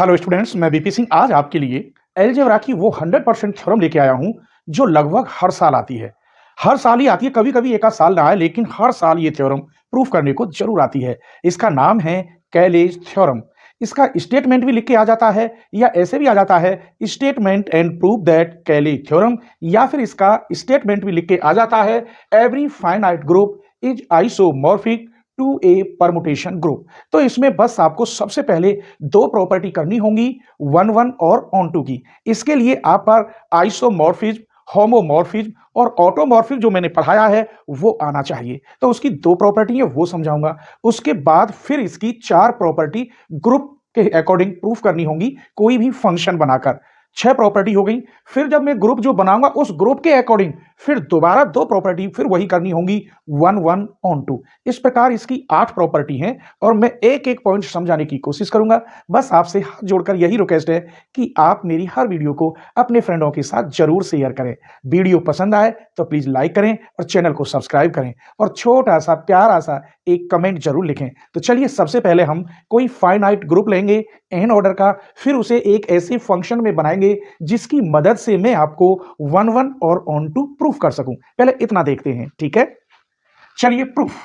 Hello students, मैं BP Singh आज आपके लिए अलजेब्रा की वो 100% थ्योरम लेके आया हूं जो लगभग हर साल आती है। हर साल ही आती है, कभी-कभी एक आध साल ना आए, लेकिन हर साल ये थ्योरम प्रूफ करने को जरूर आती है। इसका नाम है कैलेज थ्योरम। इसका स्टेटमेंट भी लिख के आ जाता है या ऐसे भी आ जाता है, statement and prove that Cayley's theorem, या फिर इसका स्टेटमेंट भी लिख के आ जाता है, every finite group is isomorphic to a permutation group. तो इसमें बस आपको सबसे पहले दो प्रॉपर्टी करनी होंगी, वन वन और ऑन टू की। इसके लिए आप पर आइसोमॉर्फिज्म, होमोमॉर्फिज्म और ऑटोमॉर्फिज्म जो मैंने पढ़ाया है वो आना चाहिए। तो उसकी दो प्रॉपर्टी है वो समझाऊंगा। उसके बाद फिर इसकी चार प्रॉपर्टी ग्रुप के अकॉर्डिंग प्रूफ करनी होंगी, कोई भी फंक्शन बनाकर। छह प्रॉपर्टी हो गई। फिर जब मैं ग्रुप जो बनाऊंगा उस ग्रुप के अकॉर्डिंग फिर दोबारा दो प्रॉपर्टी फिर वही करनी होंगी, वन वन ऑन टू। इस प्रकार इसकी 8 प्रॉपर्टी हैं और मैं एक एक पॉइंट समझाने की कोशिश करूंगा। बस आपसे हाथ जोड़कर यही रिक्वेस्ट है कि आप मेरी हर वीडियो को अपने फ्रेंडों के साथ जरूर शेयर करें। वीडियो पसंद आए तो प्लीज लाइक करें और चैनल को सब्सक्राइब करें और छोटा सा प्यारा सा एक कमेंट जरूर लिखें। तो चलिए, सबसे पहले हम कोई फाइनाइट ग्रुप लेंगे एन ऑर्डर का, फिर उसे एक ऐसे फंक्शन में बनाएंगे जिसकी मदद से मैं आपको वन वन और ऑन टू प्रूफ कर सकूं। पहले इतना देखते हैं, ठीक है? चलिए प्रूफ।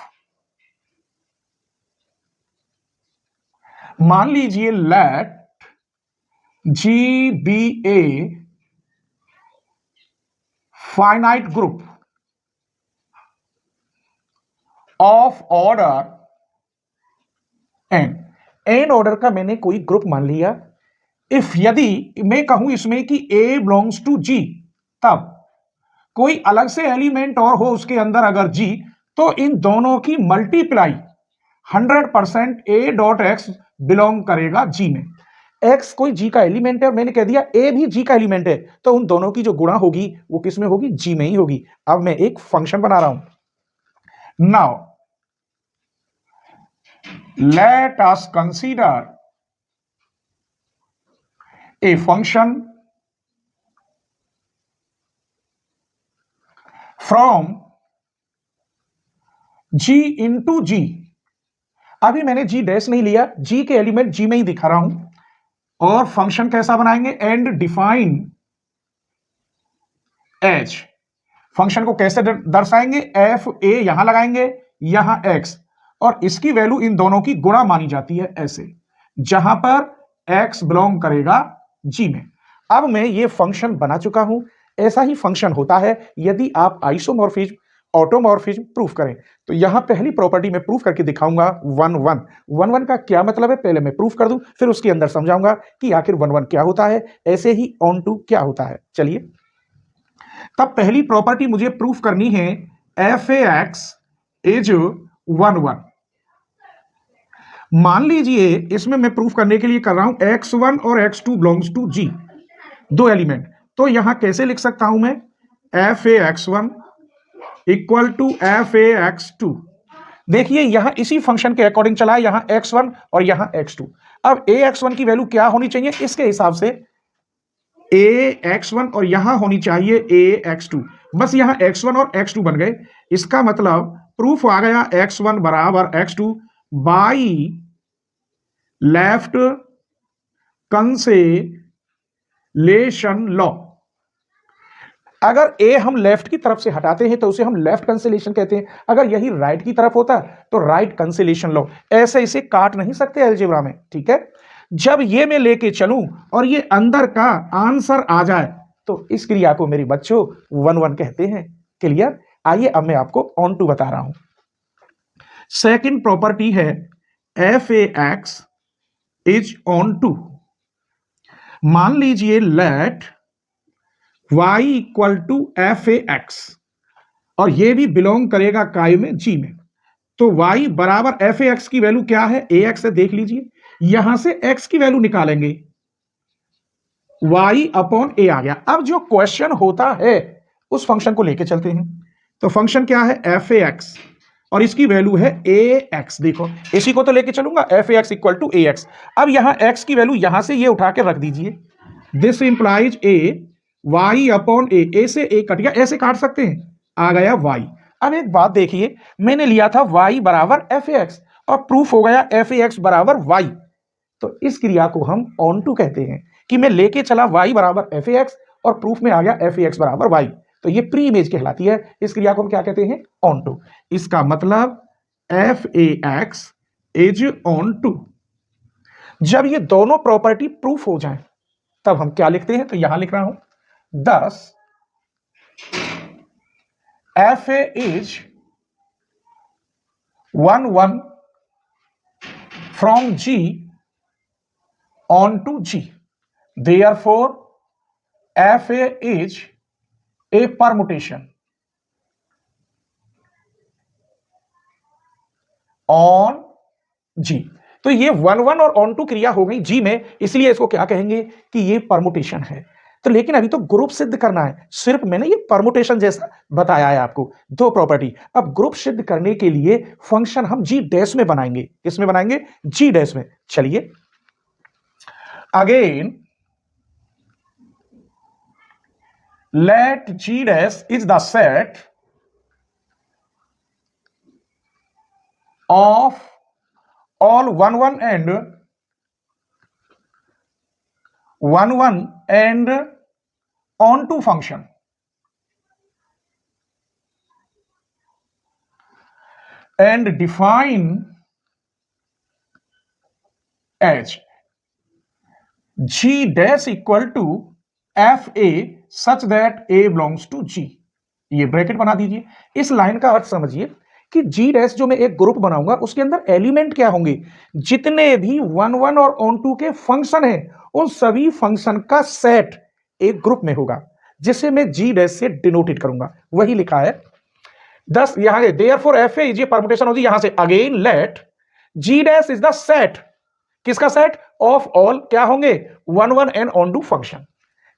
मान लीजिए let G be a finite group of order n. N order का मैंने कोई ग्रुप मान लिया। इफ यदि मैं कहूं इसमें कि ए बिलोंग्स टू जी, तब कोई अलग से एलिमेंट और हो उसके अंदर अगर जी, तो इन दोनों की मल्टीप्लाई 100% ए डॉट एक्स बिलोंग करेगा जी में। एक्स कोई जी का एलिमेंट है और मैंने कह दिया ए भी जी का एलिमेंट है, तो उन दोनों की जो गुणा होगी वो किस में होगी? जी में ही होगी। अब मैं एक फंक्शन बना रहा हूं। Now let us consider a function from G into G. अभी मैंने जी डैश नहीं लिया, जी के एलिमेंट जी में ही दिखा रहा हूं। और फंक्शन कैसा बनाएंगे? And define H. फंक्शन को कैसे दर्शाएंगे? एफ ए यहां लगाएंगे, यहां एक्स, और इसकी वैल्यू इन दोनों की गुणा मानी जाती है ऐसे, जहां पर एक्स बिलोंग करेगा जी में। अब मैं ये फंक्शन बना चुका हूं। ऐसा ही फंक्शन होता है यदि आप आइसोमॉर्फिज्म, ऑटोमॉर्फिज्म प्रूफ करें। तो यहां पहली प्रॉपर्टी मैं प्रूफ करके दिखाऊंगा, वन वन। वन वन का क्या मतलब है पहले मैं प्रूफ कर दूं, फिर उसके अंदर समझाऊंगा कि आखिर वन वन क्या होता है, ऐसे ही ऑन टू क्या होता है। चलिए, तब पहली प्रॉपर्टी मुझे प्रूफ करनी है, F A X is one one. मान लीजिए इसमें मैं प्रूफ करने के लिए कर रहा हूं x1 और x2 बिलोंग्स टू जी, दो एलिमेंट। तो यहां कैसे लिख सकता हूं मैं? F A x1 equal to F A x2। देखिए यहां इसी फंक्शन के अकॉर्डिंग चला है, यहां x1 और यहां x2। अब ए x1 की वैल्यू क्या होनी चाहिए? इसके हिसाब से ए x1 और यहां होनी चाहिए ए x2। बस यहां x1 और x2 बन गए। इसका मतलब प्रूफ आ गया x1 बराबर x2 बाई लेफ्ट कंसेलेशन लॉ। अगर ए हम लेफ्ट की तरफ से हटाते हैं तो उसे हम लेफ्ट कंसेलेशन कहते हैं। अगर यही राइट की तरफ होता तो राइट कंसेलेशन लॉ। ऐसे इसे काट नहीं सकते अलजेब्रा में, ठीक है? जब ये मैं लेके चलूं और ये अंदर का आंसर आ जाए तो इस क्रिया को मेरे बच्चों वन वन कहते हैं। क्लियर? आइए अब मैं आपको ऑन टू बता रहा हूं। सेकंड प्रॉपर्टी है F A X is onto टू। मान लीजिए let y equal to F A X, और ये भी बिलोंग करेगा काय में? जी में। तो y बराबर एफ ए एक्स की वैल्यू क्या है? ए एक्स है, देख लीजिए। यहां से x की वैल्यू निकालेंगे, y अपॉन ए आ गया। अब जो क्वेश्चन होता है उस फंक्शन को लेके चलते हैं। तो फंक्शन क्या है? एफ ए एक्स, और इसकी वैल्यू है ए एक्स। देखो इसी को तो लेके चलूंगा, F A X equal to A X. अब यहां x की वैल्यू यहां से ये उठा के रख दीजिए। This implies a y upon a से ए कट गया, ऐसे काट सकते हैं, आ गया y। अब एक बात देखिए, मैंने लिया था y बराबर एफ ए एक्स और प्रूफ हो गया एफ ए एक्स बराबर y। तो इस क्रिया को हम ऑन टू कहते हैं कि मैं लेके चला y बराबर एफ ए एक्स और प्रूफ में आ गया एफ ए एक्स बराबर वाई, तो ये प्री इमेज कहलाती है। इस क्रिया को हम क्या कहते हैं? ऑन टू। इसका मतलब F A X is onto टू। जब ये दोनों प्रॉपर्टी प्रूफ हो जाएं तब हम क्या लिखते हैं? तो यहां लिख रहा हूं, दस F A is 1 from G on to G. Therefore, FA is a permutation on G. तो ये 1 और on to क्रिया हो गई G में, इसलिए इसको क्या कहेंगे कि ये परमुटेशन है। तो लेकिन अभी तो ग्रुप सिद्ध करना है, सिर्फ मैंने ये परमुटेशन जैसा बताया है आपको, दो प्रॉपर्टी। अब ग्रुप सिद्ध करने के लिए फंक्शन हम जी डैश में बनाएंगे। किसमें बनाएंगे? जी डैश में। चलिए again, let G dash is the set of all 1 and onto function and define as G dash equal to FA such that A belongs to G। ये ब्रैकेट बना दीजिए। इस लाइन का अर्थ समझिए कि G डैश जो मैं एक ग्रुप बनाऊंगा उसके अंदर एलिमेंट क्या होंगे? जितने भी 1 और on2 के फंक्शन हैं उन सभी फंक्शन का सेट एक ग्रुप में होगा, जिसे मैं G डैश से डिनोटेड करूंगा। वही लिखा है 10 यहां therefore F A is a permutation होगी। यहां से again let G dash is the set, किसका सेट? ऑफ ऑल क्या होंगे? 1 एंड on2 फंक्शन।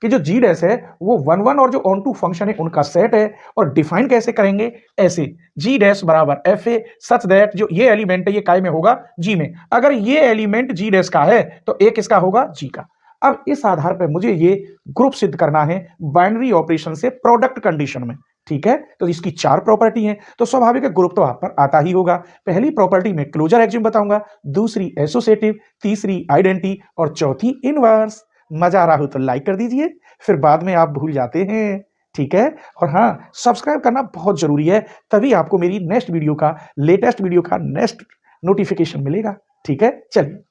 कि जो G डैश है वो 1 और जो on2 फंक्शन है उनका सेट है। और डिफाइन कैसे करेंगे? ऐसे, G डैश बराबर एफ ए सच दैट जो ये एलिमेंट है ये काय में होगा? G में। अगर ये एलिमेंट G डैश का है तो ए किसका होगा? G का। अब इस आधार पर मुझे ये ग्रुप सिद्ध करना है बाइनरी ऑपरेशन से प्रोडक्ट कंडीशन में। ठीक है, तो इसकी 4 प्रॉपर्टी हैं, तो स्वाभाविक है ग्रुप तो आप पर आता ही होगा। पहली प्रॉपर्टी में क्लोजर एक्सियम बताऊंगा, दूसरी एसोसिएटिव, तीसरी आइडेंटिटी और चौथी इनवर्स। मजा आ रहा हो तो लाइक कर दीजिए, फिर बाद में आप भूल जाते हैं। ठीक है, और हाँ, सब्सक्राइब करना बहुत जरूरी है, तभी आपको मेरी नेक्स्ट वीडियो का, लेटेस्ट वीडियो का नेक्स्ट नोटिफिकेशन मिलेगा। ठीक है, चलिए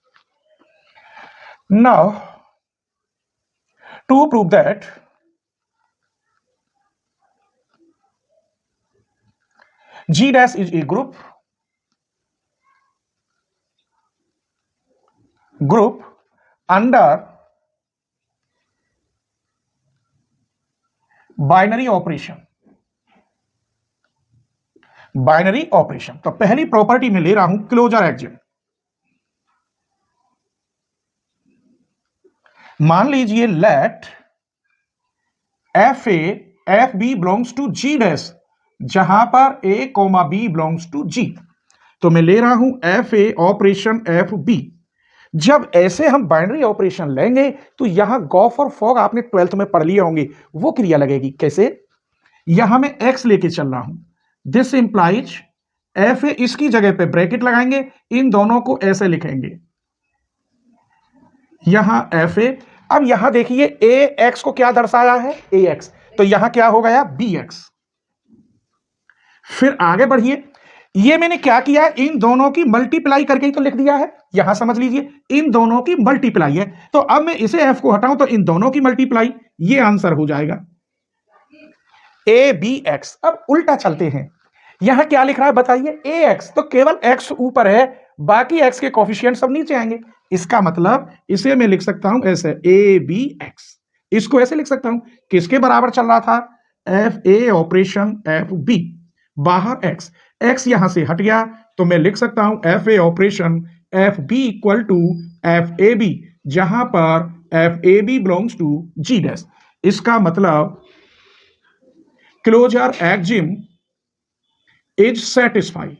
now to prove that G dash is a group under binary operation. Binary operation, तो पहली प्रॉपर्टी में ले रहा हूं क्लोजर एक्सियम। मान लीजिए let F A F B belongs to G dash, जहां पर A, B belongs to G। तो मैं ले रहा हूं एफ ए ऑपरेशन एफ बी। जब ऐसे हम बाइनरी ऑपरेशन लेंगे तो यहां गॉफ और फॉग आपने 12th में पढ़ लिए होंगे, वो क्रिया लगेगी। कैसे? यहां मैं x लेके चल रहा हूं, दिस इंप्लाइज एफ ए, इसकी जगह पे ब्रैकेट लगाएंगे, इन दोनों को ऐसे लिखेंगे, यहां एफ ए। अब यहां देखिए ए एक्स को क्या दर्शाया है? ए एक्स, तो यहां क्या हो गया? B X. फिर आगे बढ़िए, ये मैंने क्या किया? इन दोनों की मल्टीप्लाई करके ही तो लिख दिया है। यहां समझ लीजिए इन दोनों की मल्टीप्लाई है, तो अब मैं इसे एफ को हटाऊं तो इन दोनों की मल्टीप्लाई, ये आंसर हो जाएगा ए बी एक्स। अब उल्टा चलते हैं, यहां क्या लिख रहा है बताइए? ए एक्स, तो केवल एक्स ऊपर है, बाकी एक्स के कोफिशिएंट सब नीचे आएंगे। इसका मतलब इसे मैं लिख सकता हूं ऐसे, ए बी एक्स। इसको ऐसे लिख सकता हूं, किसके बराबर चल रहा था? एफ ए ऑपरेशन एफ बी, बाहर एक्स, एक्स यहां से हट गया, तो मैं लिख सकता हूं F A operation F B equal to F A B, जहां पर F A B belongs to G dash. इसका मतलब closure axiom is satisfy.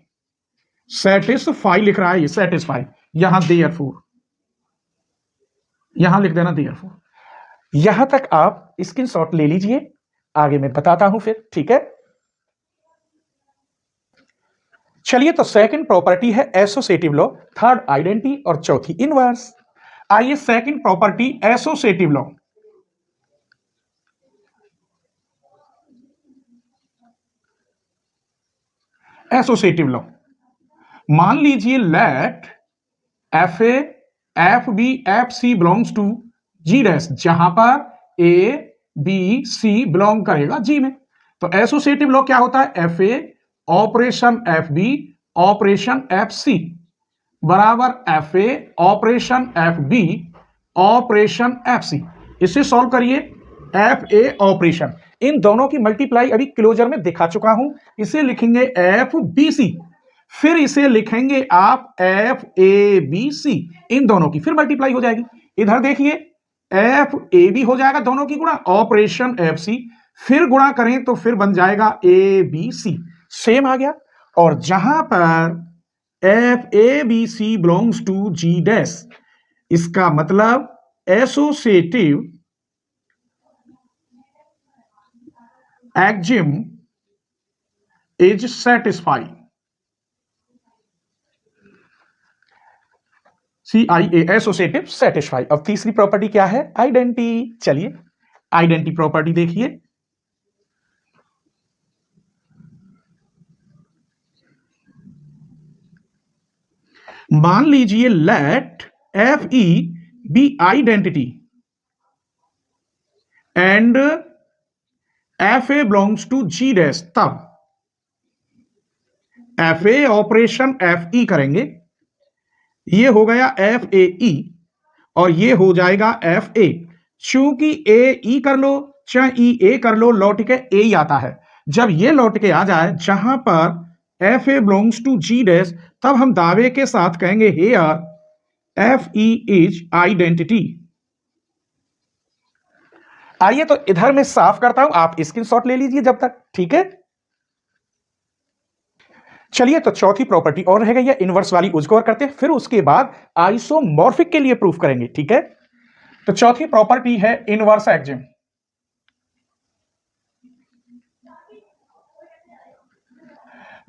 Satisfy लिख रहा है ये, सेटिस्फाई, यहां देयरफॉर, यहां लिख देना देयरफॉर। यहां तक आप स्क्रीनशॉट ले लीजिए, आगे मैं बताता हूं फिर। ठीक है, चलिए, तो सेकंड प्रॉपर्टी है एसोसिएटिव लॉ, थर्ड आइडेंटिटी और चौथी इनवर्स। आइए second property associative law. Associative law, मान लीजिए let F A F B F C belongs to G dash, जहां पर ए बी सी बिलोंग करेगा जी में। तो एसोसिएटिव लॉ क्या होता है? F A operation F b operation f c बराबर एफ ए operation F b operation f c. इसे सॉल्व करिए। एफ ए ऑपरेशन, इन दोनों की मल्टीप्लाई अभी क्लोजर में दिखा चुका हूं। इसे लिखेंगे एफ बी सी, फिर इसे लिखेंगे आप एफ ए बी सी, इन दोनों की फिर मल्टीप्लाई हो जाएगी। इधर देखिए एफ ए बी हो जाएगा दोनों की गुणा ऑपरेशन एफ सी, फिर गुणा करें तो फिर बन जाएगा ए बी सी, सेम आ गया। और जहां पर F A B C belongs to G dash, इसका मतलब associative axiom is satisfied। CIA associative satisfy. अब तीसरी प्रॉपर्टी क्या है? आइडेंटिटी। चलिए आइडेंटिटी प्रॉपर्टी देखिए। मान लीजिए let f e be identity and f A belongs to G dash, तब एफ ए ऑपरेशन एफ ई करेंगे, ये हो गया एफ ए ई और ये हो जाएगा एफ ए। चूंकि ए ई कर लो चाहे ई ए कर लो, लौट के ए ही आता है। जब ये लौट के आ जाए जहां पर F A belongs to G dash, तब हम दावे के साथ कहेंगे here F E is identity. आइए तो इधर मैं साफ करता हूं, आप स्क्रीनशॉट ले लीजिए जब तक, ठीक है। चलिए तो चौथी प्रॉपर्टी और रह गई है इनवर्स वाली, उसको और करते हैं, फिर उसके बाद आइसोमॉर्फिक के लिए प्रूफ करेंगे, ठीक है। तो चौथी प्रॉपर्टी है inverse axiom.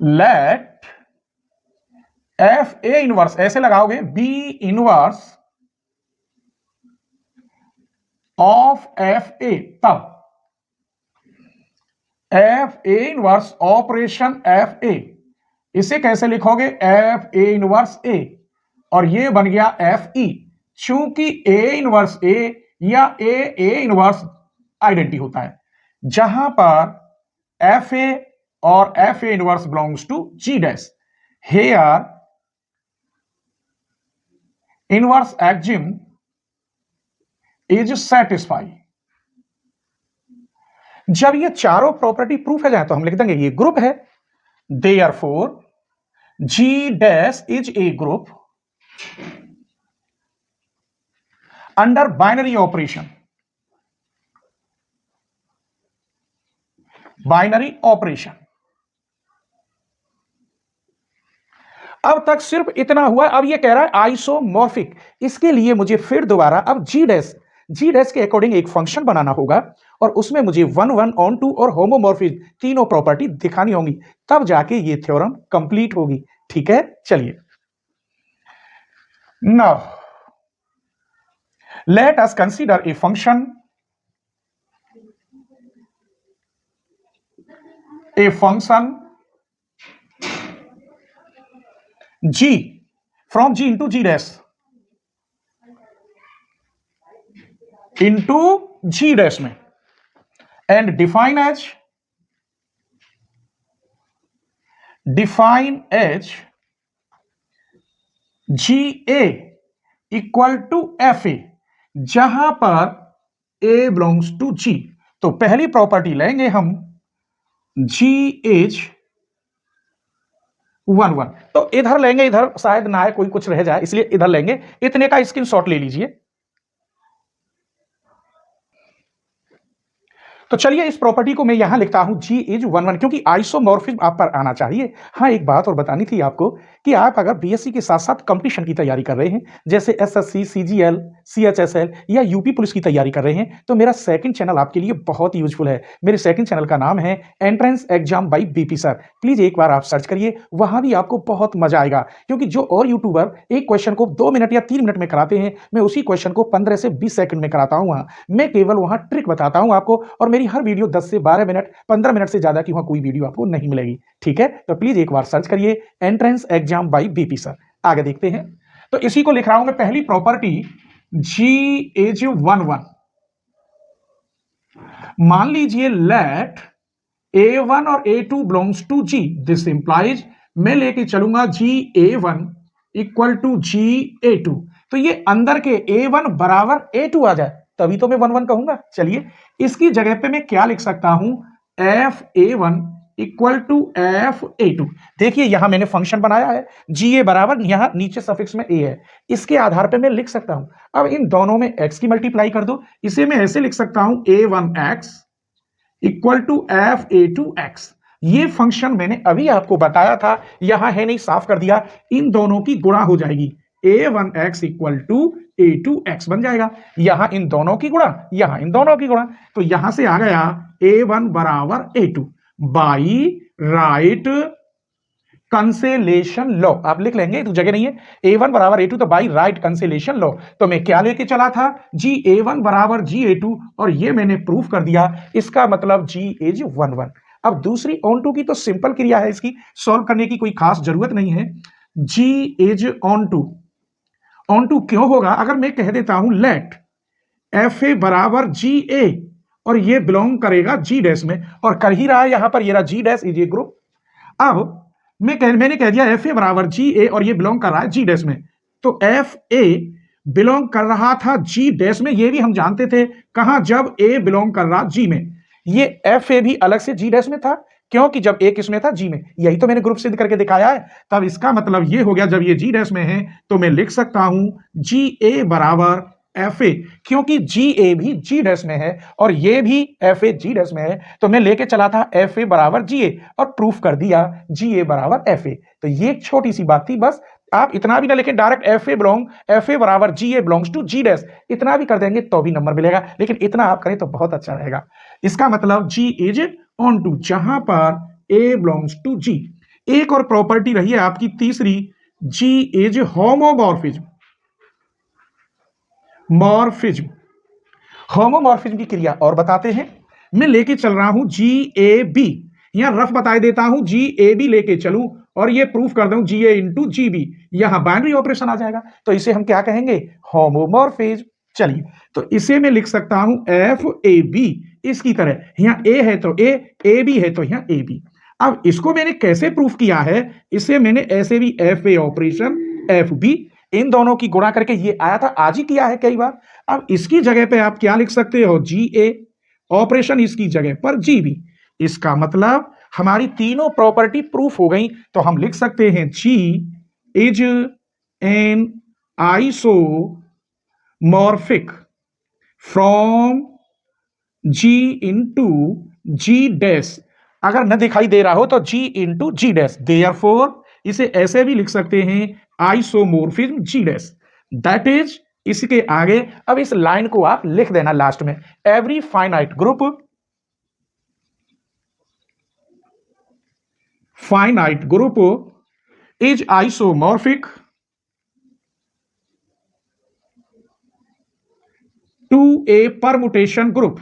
Let F a inverse, ऐसे लगाओगे be inverse of f a, तब f a inverse operation f a, इसे कैसे लिखोगे? एफ ए इनवर्स ए, और ये बन गया एफ ई। चूंकि ए इनवर्स ए या ए इनवर्स आइडेंटिटी होता है, जहां पर एफ ए और f a inverse belongs to G dash, here inverse axiom is satisfy. जब ये चारों प्रॉपर्टी प्रूफ हो जाए तो हम लिख देंगे ये ग्रुप है। Therefore G dash is a group under binary operation। Binary operation. अब तक सिर्फ इतना हुआ, अब ये कह रहा है आइसोमॉर्फिक। इसके लिए मुझे फिर दोबारा अब जी डैश के अकॉर्डिंग एक फंक्शन बनाना होगा और उसमें मुझे 1 1 ऑन 2 और होमोमॉर्फिज्म तीनों प्रॉपर्टी दिखानी होंगी, तब जाके ये थ्योरम कंप्लीट होगी, ठीक है। चलिए now let us consider a function g from g into g dash into g dash में, and define as GA equal to FA, जहां पर A बिलोंग्स टू G। तो पहली प्रॉपर्टी लेंगे हम G इज 1 1, तो इधर लेंगे, इधर शायद ना है कोई कुछ रह जाए, इसलिए इधर लेंगे। इतने का स्क्रीनशॉट ले लीजिए। तो चलिए इस प्रॉपर्टी को मैं यहां लिखता हूं G इज 1 1, क्योंकि आइसोमॉर्फिज्म आप पर आना चाहिए। हाँ, एक बात और बतानी थी आपको कि आप अगर बीएससी के साथ-साथ कॉम्पिटिशन की तैयारी कर रहे हैं, जैसे एसएससी, सीजीएल, सीएचएसएल या यूपी पुलिस की तैयारी कर रहे हैं, तो मेरा सेकंड चैनल आपके लिए बहुत ही यूज़फुल है। मेरे सेकंड चैनल का नाम है entrance exam by BP sir. Please एक बार आप सर्च करिए, वहाँ भी आपको बहुत मज़ा आएगा, क्योंकि जो और यूट्यूबर एक क्वेश्चन को 2 मिनट या 3 मिनट में कराते हैं, मैं उसी क्वेश्चन को 15 से 20 सेकंड में कराता हूँ वहाँ। मैं केवल वहाँ ट्रिक बताता हूँ आपको, और मेरी हर वीडियो 10 से 12 मिनट, 15 मिनट से ज़्यादा की वहाँ कोई वीडियो आपको नहीं मिलेगी। ठीक है? तो प्लीज़ एक बार सर्च करिए entrance exam by BP sir. आगे देखते हैं। तो इसी को लिख रहा हूं मैं, पहली प्रॉपर्टी जी इज 1 1। मान लीजिए लेट A1 और A2 belongs to G, this implies मैं लेके चलूंगा GA1 इक्वल टू GA2, तो ये अंदर के A1 बराबर A2 आ जाए, तभी तो मैं 1 1 कहूंगा। चलिए इसकी जगह पे मैं क्या लिख सकता हूं, FA1 इक्वल टू FA2। देखिए यहां मैंने फंक्शन बनाया है, GA बराबर यहां नीचे सफिक्स में A है, इसके आधार पे मैं लिख सकता हूं। अब इन दोनों में x की मल्टीप्लाई कर दो, इसे मैं ऐसे लिख सकता हूं A1x इक्वल टू FA2x। ये फंक्शन मैंने अभी आपको बताया था, यहां है नहीं, साफ कर दिया। इन दोनों की गुणा हो जाएगी, A1x इक्वल टू A2x बन जाएगा। यहां इन दोनों की गुणा, यहां इन दोनों की गुणा, तो यहां से आ गया A1 बराबर A2 बाई राइट कंसेलेशन लॉ। आप लिख लेंगे, तो जगह नहीं है, A1 बराबर A2 तो बाई राइट कंसेलेशन लॉ। तो मैं क्या लेके चला था, GA1 बराबर GA2, और ये मैंने प्रूफ कर दिया। इसका मतलब G इज 1 1। अब दूसरी ऑन टू की तो सिंपल क्रिया है, इसकी सॉल्व करने की कोई खास जरूरत नहीं है। G इज ऑन टू क्यों होगा, अगर मैं कह देता हूं लेट FA बराबर GA, और ये बिलोंग करेगा G डैश में, और कर ही रहा है यहां पर, ये रहा G dash is a group. अब मैंने कह दिया FA बराबर GA और ये बिलोंग कर रहा है G डैश में, तो FA बिलोंग कर रहा था G डैश में, ये भी हम जानते थे, कहां, जब A बिलोंग कर रहा G में। ये FA भी अलग से G डैश में था, क्योंकि जब A किस में था, G में। यही तो मैंने ग्रुप सिद्ध करके दिखाया है। तब इसका मतलब ये हो गया, जब ये G डैश में है तो मैं लिख सकता हूं GA बराबर FA, क्योंकि GA भी G डैश में है और ये भी FA G डैश में है, तो मैं लेके चला था FA बराबर GA और प्रूफ कर दिया GA बराबर FA। तो ये एक छोटी सी बात थी, बस आप इतना भी ना लिखें डायरेक्ट FA बराबर GA belongs to G dash, इतना भी कर देंगे तो भी नंबर मिलेगा, लेकिन इतना आप करें तो बहुत अच्छा रहेगा। इसका मतलब G इज ऑन टू, जहां पर A बिलोंग्स टू G। एक और प्रॉपर्टी रही है आपकी तीसरी, G इज होमोमॉर्फिज्म। होमोमॉर्फिज्म की क्रिया और बताते हैं। मैं लेके चल रहा हूं GAB, यहां रफ बताए देता हूं, GAB लेके चलूं और ये प्रूफ कर दूं GA इंटू GB, यहां बाइनरी ऑपरेशन आ जाएगा, तो इसे हम क्या कहेंगे, होमोमॉर्फिज्म। चलिए तो इसे मैं लिख सकता हूं FAB, इसकी तरह, यहां A है तो A, AB है तो यहां AB। अब इसको मैंने कैसे प्रूफ किया है, इसे मैंने ऐसे भी FA ऑपरेशन FB, इन दोनों की गुणा करके ये आया था, आज ही किया है कई बार। अब इसकी जगह पे आप क्या लिख सकते हो, GA ऑपरेशन, इसकी जगह पर GB। इसका मतलब हमारी तीनों प्रॉपर्टी प्रूफ हो गई, तो हम लिख सकते हैं G is an isomorphic from G into G dash. अगर न दिखाई दे रहा हो तो G into G dash, therefore इसे ऐसे भी लिख सकते हैं isomorphism G dash, that is, इसके आगे अब इस लाइन को आप लिख देना लास्ट में, every finite group is isomorphic to a permutation group.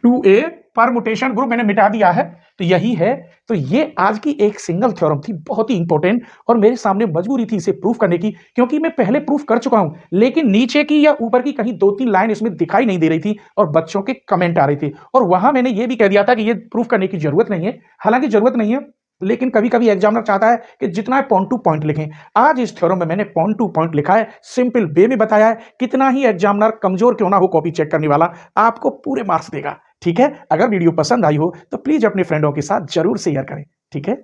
To a permutation group मैंने मिटा दिया है, तो यही है। तो ये आज की एक सिंगल थ्योरम थी, बहुत ही इंपॉर्टेंट, और मेरे सामने मजबूरी थी इसे प्रूफ करने की, क्योंकि मैं पहले प्रूफ कर चुका हूं, लेकिन नीचे की या ऊपर की कहीं 2-3 लाइन इसमें दिखाई नहीं दे रही थी और बच्चों के कमेंट आ रहे थे, और वहां मैंने ये भी कह दिया था कि ये प्रूफ करने की जरूरत नहीं है। हालांकि जरूरत नहीं है, लेकिन कभी कभी एग्जामिनर चाहता है कि जितना है पॉइंट टू पॉइंट लिखें। आज इस थ्योरम में मैंने पॉइंट टू पॉइंट लिखा है, सिंपल वे में बताया है, कितना ही एग्जामिनर कमजोर क्यों ना हो कॉपी चेक करने वाला, आपको पूरे मार्क्स देगा। ठीक है, अगर वीडियो पसंद आई हो तो प्लीज अपने फ्रेंडों के साथ जरूर शेयर करें। ठीक है।